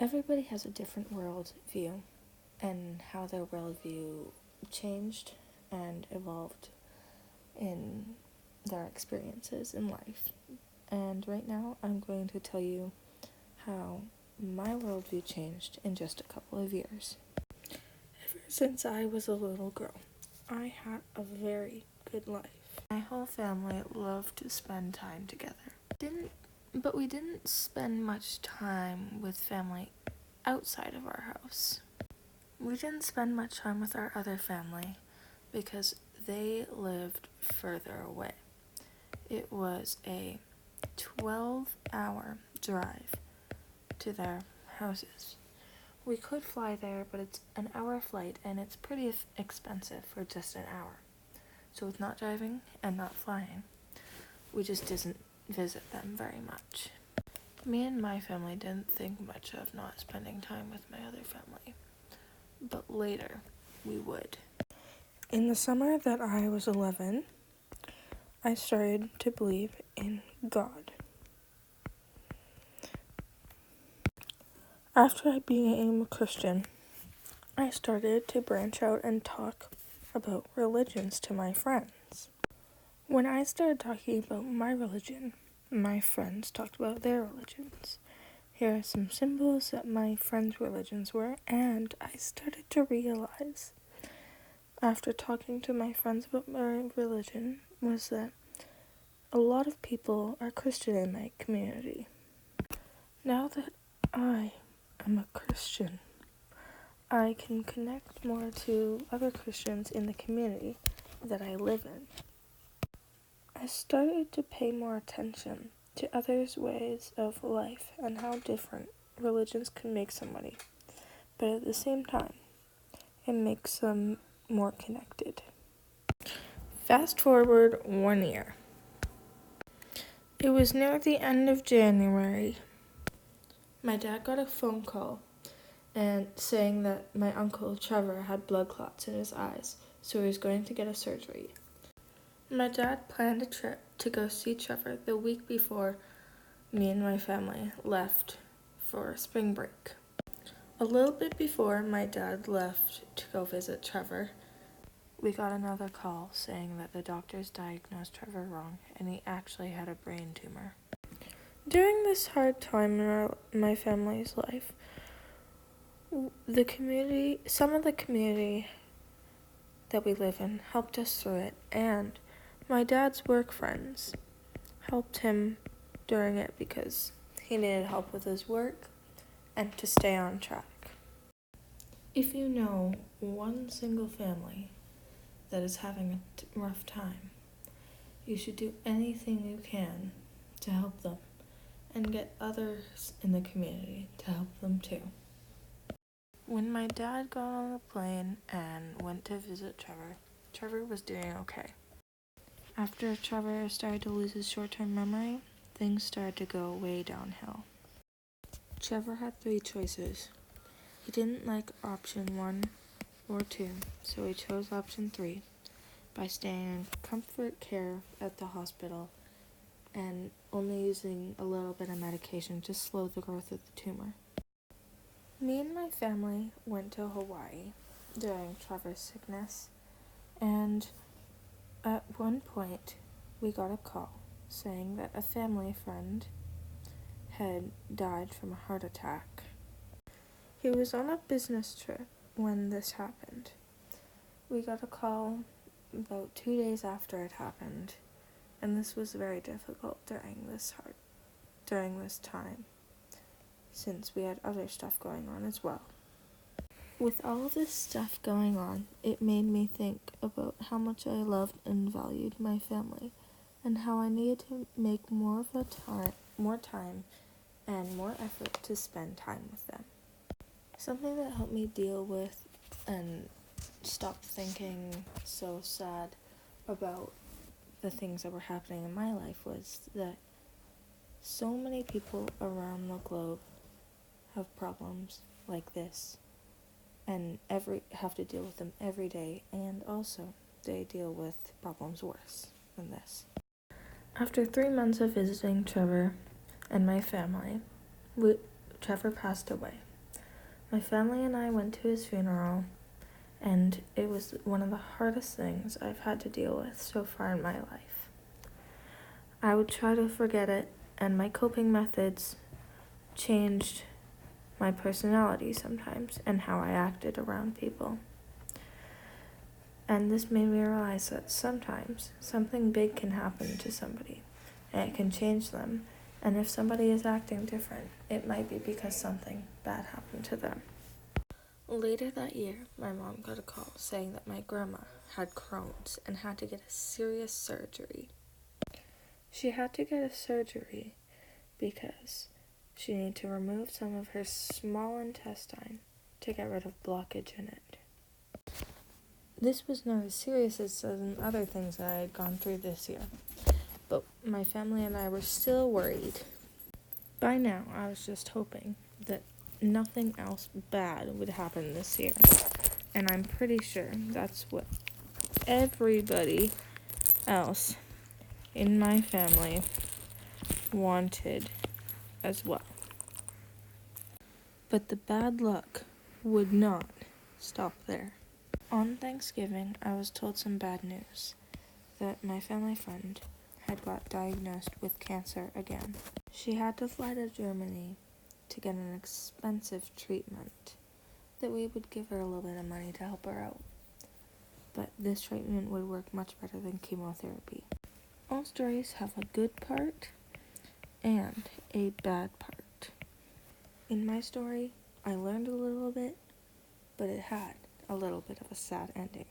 Everybody has a different worldview, and how their worldview changed and evolved in their experiences in life. And right now, I'm going to tell you how my worldview changed in just a couple of years. Ever since I was a little girl, I had a very good life. My whole family loved to spend time together. But we didn't spend much time with family outside of our house. We didn't spend much time with our other family because they lived further away. It was a 12-hour drive to their houses. We could fly there, but it's an hour flight and it's pretty expensive for just an hour. So with not driving and not flying, we just didn't visit them very much. Me and my family didn't think much of not spending time with my other family, but later we would. In the summer that I was 11, I started to believe in God. After I became a Christian, I started to branch out and talk about religions to my friends. When I started talking about my religion, my friends talked about their religions. Here are some symbols that my friends' religions were, and I started to realize, after talking to my friends about my religion, was that a lot of people are Christian in my community. Now that I am a Christian, I can connect more to other Christians in the community that I live in. I started to pay more attention to others' ways of life and how different religions can make somebody, but at the same time, it makes them more connected. Fast forward 1 year. It was near the end of January. My dad got a phone call and saying that my uncle Trevor had blood clots in his eyes, so he was going to get a surgery. My dad planned a trip to go see Trevor the week before me and my family left for spring break. A little bit before my dad left to go visit Trevor, we got another call saying that the doctors diagnosed Trevor wrong and he actually had a brain tumor. During this hard time in my family's life, some of the community that we live in helped us through it, and my dad's work friends helped him during it because he needed help with his work and to stay on track. If you know one single family that is having a rough time, you should do anything you can to help them and get others in the community to help them too. When my dad got on the plane and went to visit Trevor, Trevor was doing okay. After Trevor started to lose his short-term memory, things started to go way downhill. Trevor had 3 choices. He didn't like option 1 or 2, so he chose option 3 by staying in comfort care at the hospital and only using a little bit of medication to slow the growth of the tumor. Me and my family went to Hawaii during Trevor's sickness, and at one point we got a call saying that a family friend had died from a heart attack. He was on a business trip when this happened. We got a call about 2 days after it happened, and this was very difficult during this time, since we had other stuff going on as well. With all of this stuff going on, it made me think about how much I loved and valued my family, and how I needed to make more time and more effort to spend time with them. Something that helped me deal with and stop thinking so sad about the things that were happening in my life was that so many people around the globe have problems like this and have to deal with them every day, and also they deal with problems worse than this. After 3 months of visiting Trevor and my family, Trevor passed away. My family and I went to his funeral, and it was one of the hardest things I've had to deal with so far in my life. I would try to forget it, and my coping methods changed my personality sometimes and how I acted around people. And this made me realize that sometimes something big can happen to somebody, and it can change them. And if somebody is acting different, it might be because something bad happened to them. Later that year, my mom got a call saying that my grandma had Crohn's and had to get a serious surgery. She had to get a surgery because she needed to remove some of her small intestine to get rid of blockage in it. This was not as serious as some other things that I had gone through this year, but my family and I were still worried. By now, I was just hoping that nothing else bad would happen this year, and I'm pretty sure that's what everybody else in my family wanted as well. But the bad luck would not stop there. On Thanksgiving, I was told some bad news, that my family friend had got diagnosed with cancer again. She had to fly to Germany to get an expensive treatment that we would give her a little bit of money to help her out. But this treatment would work much better than chemotherapy. All stories have a good part and a bad part. In my story, I learned a little bit, but it had a little bit of a sad ending.